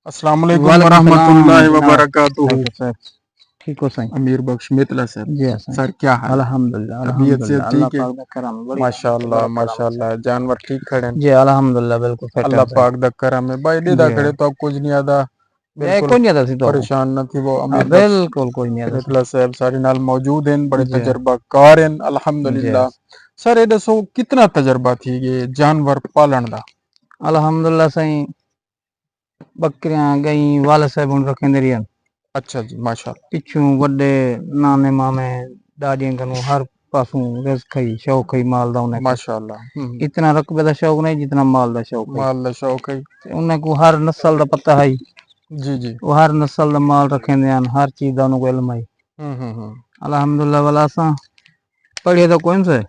अस्सलाम वालेकुम वालेकुम सलाम वरहमतुल्लाहि व जनाब। बरकातुहू। सर ठीक हो सही? अमीर बख्श मितला सर। जी हाँ सर। सर क्या हाल है? अल्हम्दुलिल्लाह तबीयत से अल्हम्दुलिल्लाह अल्लाह ठीक है? पाक दा करम है, बड़ी माशाअल्लाह बड़ा करम है माशाअल्लाह। सर। जानवर ठीक खड़े हैं? जी अल्हम्दुलिल्लाह बिल्कुल फिट है अल्लाह सही। पाक दा करम है भाई। डेदा जी हाँ खड़े तो अब कुछ नहीं आता। जय बिल्कुल कोई नहीं आता सी तो परेशान न थी वो। हाँ अमीर बख्श बिल्कुल कोई नहीं आता सी। मितला साहब सारे नाल मौजूद हैं, बड़े जी हाँ तजर्बाकार हैं जी हाँ अल्हम्दुलिल्लाह। सर ये दसो कितना तजर्बा थी ये जानवर पालन दा? अल्हम्दुलिल्लाह सही। बकरियां गई वाले साहब उन रखेंदे रियन अच्छा जी माशाअल्लाह। पिछू बड़े नाने मामे दादियां कनु हर पासों रिज़्क ही शौक ही माल दा उन्हें को माशाअल्लाह। इतना रकबे दा शौक नहीं जितना माल दा शौक है। माल दा शौक है। उन्हें को हर नस्ल दा पता है। जी जी। वो हर नस्ल दा माल रखेंदे हैं, हर चीज दा उन्हें को इल्म है। अल्हम्दुलिल्लाह वाला असा पढ़े तो कोई से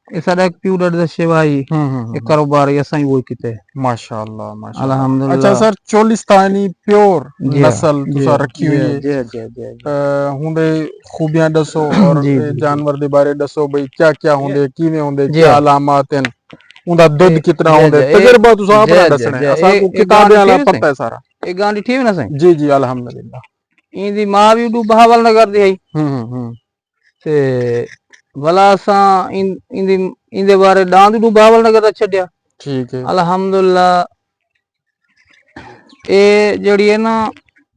ये साडा एक प्यूर दसे भाई ये कारोबार ये असा ही वो किते माशाअल्लाह माशाअल्लाह। अच्छा अल्हम्दुलिल्लाह। सर चोलिस्तानी प्योर जी हाँ नस्ल जी तुसा हाँ रखी जी हुई हाँ है। जी हाँ जी हाँ जी जी हुंदे खूबियां दसो और जी ए जी जी जानवर दे बारे दसो भाई क्या क्या हुंदे किवें हुंदे जी क्या हाँ अलामात हैं उनदा दुध कितना जय हुंदे जय तजर्बा तुसा अपना जय जय दसना है जय असा को ए किताबें गांडी वाला ठीक पता है सारा। है गांडी ठीक है ना सही। जी जी अल्हम्दुलिल्लाह। इंदी मां भी डू बहावल नगर दी है हम्म। ते भला असा इंदी इंदे बारे डांद डू बहावल नगर दा छड्या ठीक है। अल्हम्दुलिल्लाह। ए जड़ी है ना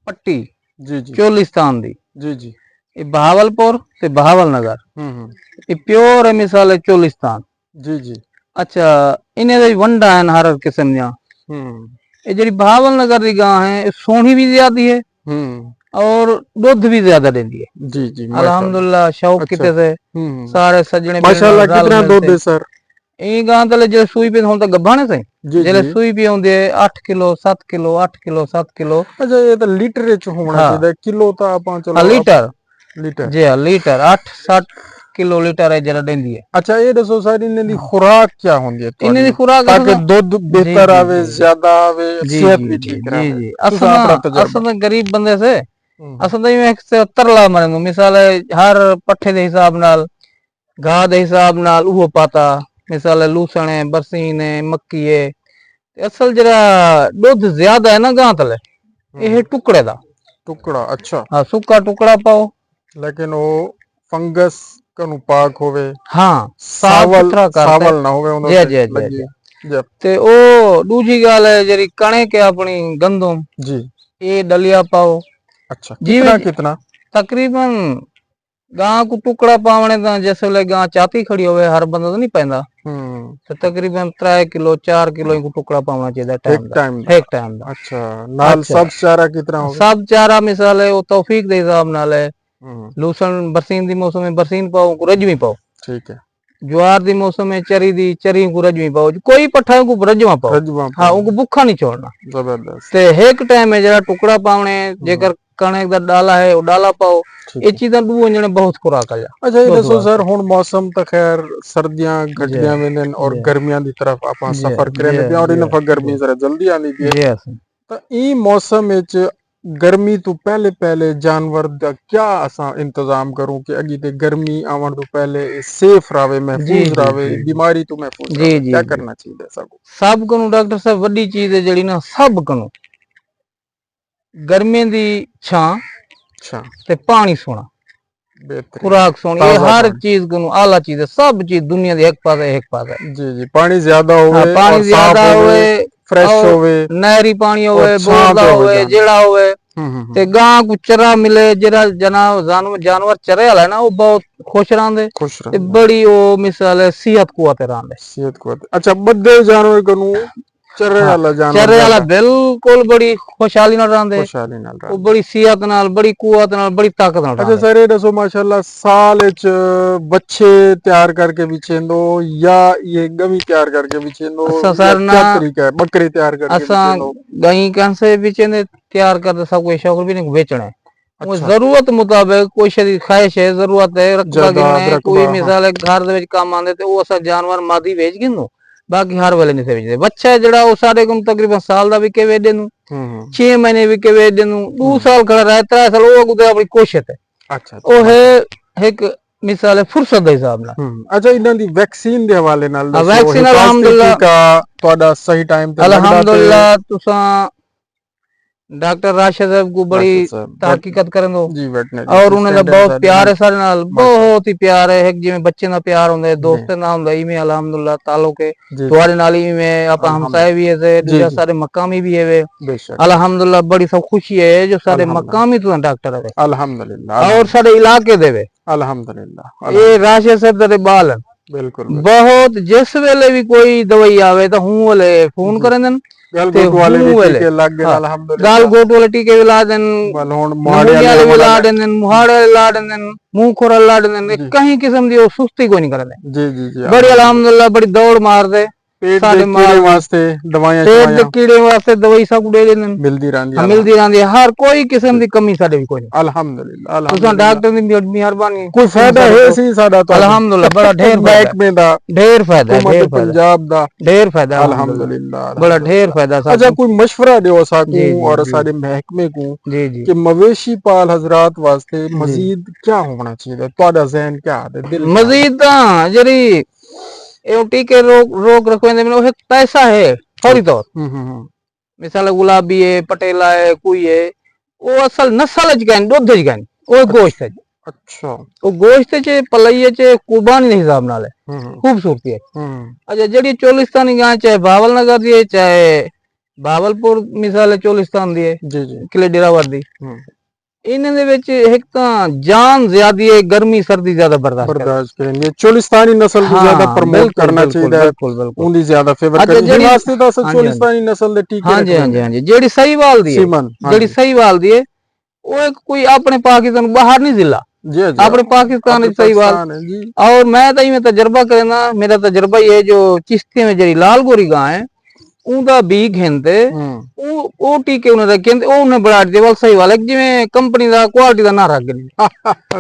पट्टी जी जी चोलिस्तान दी जी जी। ये बहावलपुर ते बहावल नगर हम्म। ये प्योर है मिसाल है चोलिस्तान। जी जी। अच्छा इन्हें दे वंडा है हर किस्म दियां। हम्म ये जड़ी बहावल नगर दी गां है ये सोहनी भी ज्यादा है हम्म। और दुध भी ज्यादा देती है। जी जी अल्हम्दुलिल्लाह माशाअल्लाह। शौक अच्छा। किते से सारे सजने मेरे नाल माशाअल्लाह रल कितना दूध मिलते है सर? ई गां तले जे सुई पे हुन तक गब्बा ने सही जी जेले जी। सुई पे आउंदी 8 किलो 7 किलो 8 किलो 7 किलो। अच्छा ये तो लीटर च होना हाँ चाहिए किलो तो आप हाँ चलो लीटर लीटर। जी हाँ लीटर 8 7 किलो लीटर है जरा देंदी है। अच्छा ये दसो सर इन्हें दी खुराक क्या होंदी है इन्हें दी ਤੁਹਾਡੀ खुराक ताकि असल दूध जी बेहतर जी आवे जी ज्यादा आवे जी सेहत जी भी जी ठीक जी रहे। जी तुसा अपना तजर्बा। असल गरीब बंदे से हम्म असल में 170 मारेंगे मिसाल है हर पट्ठे के हिसाब नाल घाह के हिसाब नाल वो पाता मिसाल है लूसण है बरसीन है मक्की है। असल जरा दूध ज्यादा है ना गां तले ये टुकड़े दा टुकड़ा अच्छा। हाँ सुक्का टुकड़ा पाओ लेकिन वो फंगस कनु पाक होवे हाँ साफ सावल सुथरा करते सावल ना होवे उन जय ते जय जय लगी जय जब। ते ओ दूजी गाल है जरी कणक है अपनी गंदम जी। ये डलिया पाओ अच्छा जिमें कितना कितना? तकरीबन गां को टुकड़ा पावने ता जैसे ले गां चाती खड़ी होवे हर बंदा तो नहीं पैंदा हम्म। तो तकरीबन 3 किलो 4 किलो को टुकड़ा पावना चाहिए एक टाइम दा टाइम दा। एक टाइम दा। अच्छा नाल अच्छा सब चारा कितना होवे? सब चारा मिसाल है वो तौफीक दे हिसाब नाल है हम्म लूसण बरसीन दी मौसम में बरसीन पाओ को रजवी पाओ ठीक है। ज्वार दी मौसम में चरी दी चरी को रजवी पाओ कोई पट्ठा को रजवा पाओ। रजवा हाँ पाओ उनको भूखा नहीं छोड़ना जबरदस्त। ते एक टाइम है जरा टुकड़ा पावने जेकर कणक दा डाला है वो डाला पाओ ठीक ये है। चीज़ां दू वंजने बहुत खुराक आ अच्छा ये दुध दसो सर वास्ते। हुन मौसम तो खैर सर्दियां जी घटदियां वेंदे और जी गर्मियां दी तरफ आप जी सफर जी करेंदे पिया और इन पर जी गर्मी जरा जल्दी आंदी पई है। जी जी तो ई मौसम विच गर्मी तो पहले पहले जानवर दा क्या असा इंतजाम करूं कि अगी ते गर्मी आवन तो पहले सेफ रहे जी महफूज जी रहे जी बीमारी तो महफूज जी रहे जी क्या जी करना चाहिए सबको? सब कनु डॉक्टर साहब वड्डी चीज है जड़ी ना सब कनु गर्मी दी छां अच्छा ते पानी सोना बेहतरीन खुराक सोनी ये ताजा हर पानी। चीज कनु आला चीज है सब चीज दुनिया दी एक पास है। जी जी पानी ज्यादा हाँ होवे पानी और साफ ज्यादा होवे होवे फ्रेश और होवे नहरी पानी और होवे बोर छां दा पे होवे होवे जानवर। जेड़ा होवे हम्म। ते गां को चरा मिले जरा जानवर चरे वाला है ना वो बहुत खुश रहंदे खुश ते रहना बड़ी वो मिसाल है सेहत कुआते रहंदे। सेहत को अच्छा बड़े जानवर कनु चरे हाँ वाला जानवर चरे वाला ज्यादा बिल्कुल बड़ी खुशहाली नाल रहंदे खुशहाली नाल वो रहंदा। बड़ी सेहत नाल बड़ी कुवत नाल बड़ी ताकत नाल अच्छा रहंदे। सर ये दसो माशाल्लाह साल च बच्चे तैयार करके बिछेंदो या ये गमी तैयार करके बिछेंदो असा या सर ना क्या तरीका है बकरी तैयार करके असा बिछेंदो? गई कन से बेचने तैयार कर सब कोई शौक भी नहीं बेचना है वो अच्छा जरूरत मुताबिक कोई शरीर ख्वाहिश है जरूरत है रकबा गिनना जायदाद है कोई रकबा हाँ। मिसाल है घर दे काम आंदे ते वो असा जानवर मादी बेच गिनो बाकी हर वेले नहीं से बेचते बच्चा है जड़ा वो सारे को तकरीबन साल दा विके वेदे नु हम्म 6 महीने विके वेदे नु 2 हम्म। साल खड़ा रहे 3 साल वो गुदे अपनी कोशिश है अच्छा अच्छा वो है माशाल्लाह। एक मिसाल है फुर्सत दे हिसाब नाल। अच्छा इन्हां दी वैक्सीन दे हवाले नाल हाँ दसो वैक्सीन हिफाजती अल्हम्दुलिल्लाह टीका ਤੁਹਾਡਾ सही टाइम ते लगदा ते अल्हम्दुलिल्लाह तुसा डॉक्टर राशिद साहब को बड़ी राशिद साहब तहकीकत करन दो जी वेटनरी और उन्हें दा बहुत प्यार है सारे नाल माशाल्लाह बहुत ही प्यार है एक जिवें बच्चे दा प्यार हुंदा है जी दोस्तां नाल हुंदा इवें अल्हम्दुलिल्लाह ताल्लुक है जी तुम्हारे नाल ही में आप हमसाए भी है जी दूजा जी सारे मकामी भी है वे बेशक अल्हम्दुलिल्लाह बड़ी सब खुशी है जो सारे अल्हम्दुलिल्लाह मकामी तो डॉक्टर है अल्हम्दुलिल्लाह और सारे इलाके दे वे अल्हम्दुलिल्लाह ये राशिद साहब दे बाल हैं बिल्कुल बहुत जिस वेले भी कोई दवाई आवे तो हूं वाले फोन जी करें ते गलगोट वाले भी हूं वेले टीके लग गए हाँ अल्हम्दुलिल्लाह गाल गोट वाले टीके भी ला देन बल हुण मुहाड़े नमूनिया वाले वाले भी अमल ला वाले देन मुहाड़े वाले ला देन मुंह खोरा ला देन जी कहीं किस्म दी वो सुस्ती कोई नहीं करदे जी जी जी बड़ी अल्हम्दुलिल्लाह बड़ी दौड़ मार दे पेट दे साडे कीड़े माल दी वास्ते दवाइयां पेट दे शवाइयां कीड़े वास्ते दवाई सब दे देन मिलदी रहंदी हम मिलदी रहंदी है हर कोई किस्म दी कमी साडे भी कोई नहीं अल्हम्दुलिल्लाह तुसा अल्हम्दुलिल्लाह डॉक्टर दी मेहरबानी कोई तुसा फायदा साडे है को सी साडा तुहाडा अल्हम्दुलिल्लाह बड़ा ढेर फायदा महकमे दा ढेर फायदा है हुकूमत ढेर फायदा पंजाब दा ढेर फायदा अल्हम्दुलिल्लाह अल्हम्दुलिल्लाह बड़ा ढेर अल्हम्दुलिल्लाह फायदा अच्छा साकू कोई मशवरा दियो साकू जी जी और जी सारे महकमे को जी जी कि मवेशी पाल हजरात वास्ते जी मजीद क्या होना चाहिए तुहाडा ज़हन क्या है दिल क्या है मजीद जरी एवं टीके रोक रखवेंदे में एक पैसा है फौरी तौर हम्म मिसाल गुलाबी है पटेला है कोई है वो असल नस्ल च गए दूध च गए वो गोश्त है अच्छा वो गोश्त च पलई च कुर्बानी के हिसाब नाल है हम्म खूबसूरती है हम्म अच्छा जेडी चोलिस्तानी गाय चाहे भावल नगर दी है चाहे भावलपुर मिसाल चोलिस्तान दी है जी जी किले डेरावर दी हम्म इन्हें दे विच एक तां जान ज्यादा है गर्मी सर्दी ज्यादा बर्दाश्त करे बर्दाश्त करेंगे चोलिस्तानी नस्ल को ज्यादा हाँ प्रमोट बिल्कुल करना बिल्कुल चाहिए बिल्कुल बिल्कुल उनकी ज्यादा फेवर अच्छा करनी जेडी वास्ते तो असल हाँ जी हाँ जी चोलिस्तानी नस्ल दे टीके हाँ जी हाँ रखने जी हाँ जी जेडी सही वाल दी है सीमन हाँ जेडी जी सही वाल दी है वो एक कोई अपने पाकिस्तान बाहर नहीं जिला जी जी अपने पाकिस्तान अपने में सही वाल पाकिस्तान है जी और मैं तो में तजर्बा करना मेरा तजर्बा ये है जो चिश्ती में जेडी लाल गोरी गाय है ਉਹਦਾ ਬੀ ਖਿੰਦੇ ਉਹ ਟੀਕੇ ਉਹਨਾਂ ਦਾ ਕਹਿੰਦੇ ਉਹ ਉਹਨੇ ਬਣਾ ਦਿੱਤੇ ਵਾਲ ਸਹੀ ਵਾਲਾ ਜਿਵੇਂ ਕੰਪਨੀ ਦਾ ਕੁਆਲਿਟੀ ਦਾ ਨਾ ਰੱਖ ਗਏ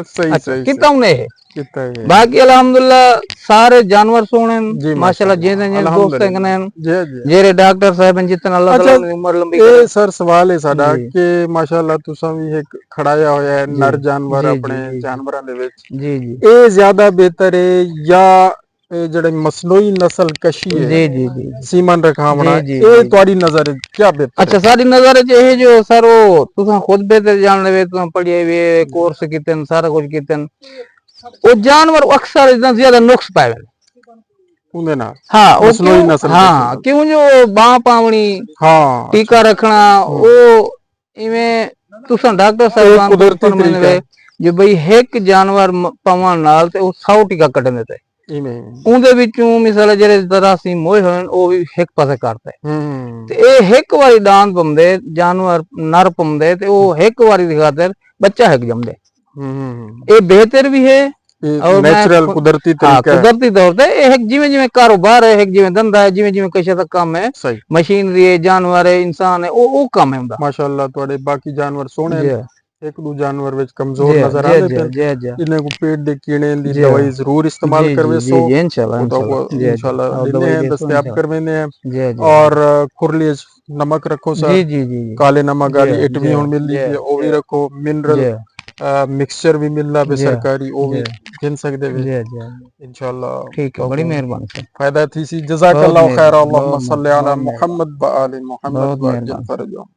सही अच्छा सही कितना उन्हें है कितना है बाकी अल्हम्दुलिल्लाह सारे जानवर सोने जी माशाल्लाह जितने जितने दोस्त हैं जी जी जेरे डॉक्टर साहब जितने अल्लाह ताला अच्छा उनकी उम्र लंबी ये करे सर सवाल है साडा जी कि माशाल्लाह तुसा भी एक खड़ाया होया है जी नर जानवर जी अपने जी जानवरां दे विच जी जी ਇਹ ਜ਼ਿਆਦਾ ਬਿਹਤਰ ਹੈ ਜਾਂ ਇਹ ਜਿਹੜੇ ਮਸਨੂਈ ਨਸਲ ਕਸ਼ੀ ਹੈ जी जी जी ਸੀਮਨ ਰਖਾਵਣਾ जी जी ਇਹ जी ਤੁਹਾਡੀ ਨਜ਼ਰ ਵਿੱਚ ਕੀ ਬਿਹਤਰ अच्छा सारी नजर च ये जो सर वो तुसा खुद बेहतर जान ले तुसा पढ़िए हुए कोर्स कीते सारा कुछ कीते वो जानवर अक्सर इतना ज्यादा नुक्स पाए ਉਹਦੇ ਨਾਲ हाँ वो मसनूई क्यों नस्ल हाँ क्यों जो बाँ पावनी हाँ टीका रखना वो इवें तुसा डॉक्टर एक साहब कुदरती तरीका है जो भाई एक जानवर पावन नाल ते वो 100 टीका कटन देते ਇਵੇਂ ਉਹਦੇ ਵਿੱਚੋਂ ਮਿਸਾਲ ਜਿਹੜੇ ਦਰਾਸੀ ਮੋਏ ਹੋਣ ਉਹ ਵੀ ਇੱਕ ਪਾਸੇ ਕਰਦਾ ਹੂੰ ਤੇ ਇਹ ਇੱਕ ਵਾਰੀ ਦਾਨ ਪਾਉਂਦੇ ਜਾਨਵਰ ਨਰ ਪਾਉਂਦੇ ਤੇ ਉਹ ਇੱਕ ਵਾਰੀ ਦੀ ਖਾਤਰ ਬੱਚਾ ਹੈਕ ਜੰਮਦੇ ਹੂੰ ਇਹ ਬਿਹਤਰ ਵੀ ਹੈ ਇਹ ਨੈਚੁਰਲ ਕੁਦਰਤੀ ਤਰੀਕਾ ਹੈ ਕੁਦਰਤੀ ਤੌਰ ਤੇ ਇਹ ਜਿਵੇਂ ਜਿਵੇਂ ਕਾਰੋਬਾਰ ਹੈ ਜਿਵੇਂ ਧੰਦਾ ਹੈ ਜਿਵੇਂ ਜਿਵੇਂ ਕਿਸੇ ਦਾ ਕੰਮ ਹੈ ਸਹੀ ਮਸ਼ੀਨਰੀ ਹੈ ਜਾਨਵਰ ਹੈ ਇਨਸਾਨ ਹੈ ਉਹ ਕੰਮ ਹੈ ਹੁੰਦਾ ਮਾਸ਼ਾਅੱਲਾ ਤੁਹਾਡੇ ਬਾਕੀ ਜਾਨਵਰ ਸੋਹਣੇ ਜੀ ਇੱਕ ਦੋ ਜਾਨਵਰ ਵਿੱਚ ਕਮਜ਼ੋਰ ਜੀ ਨਜ਼ਰ ਜੀ ਆਉਂਦੇ ਜੀ ਪਏ ਜੀ ਜੀ ਇਹਨਾਂ को पेट ਦੇ ਕੀੜੇ ਦੀ जी दवाई जरूर इस्तेमाल जी करवे जी सो जी इंशाल्लाह इंशाल्लाह और लेने दवाई हैं दे सो दस्तयाब इंशाल्लाह करवेने हैं जी जी और खुरली नमक रखो जी सर जी जी जी काले नमक वाली जी इट भी हुन मिलदी जी है वो भी जी रखो मिनरल जी मिक्सचर भी मिलना पे जी सरकारी वो भी जी गिन सकदे वे जी जी इंशाल्लाह ठीक है तो बड़ी मेहरबानी सर फायदा थी सी बहुत जज़ाकल्लाहु खैर मेहरबानी अल्लाहुम्मा सल्ली अला बहुत मेहरबानी मुहम्मद व आलि मुहम्मद बहुत व अज्जल मेहरबानी फरजहम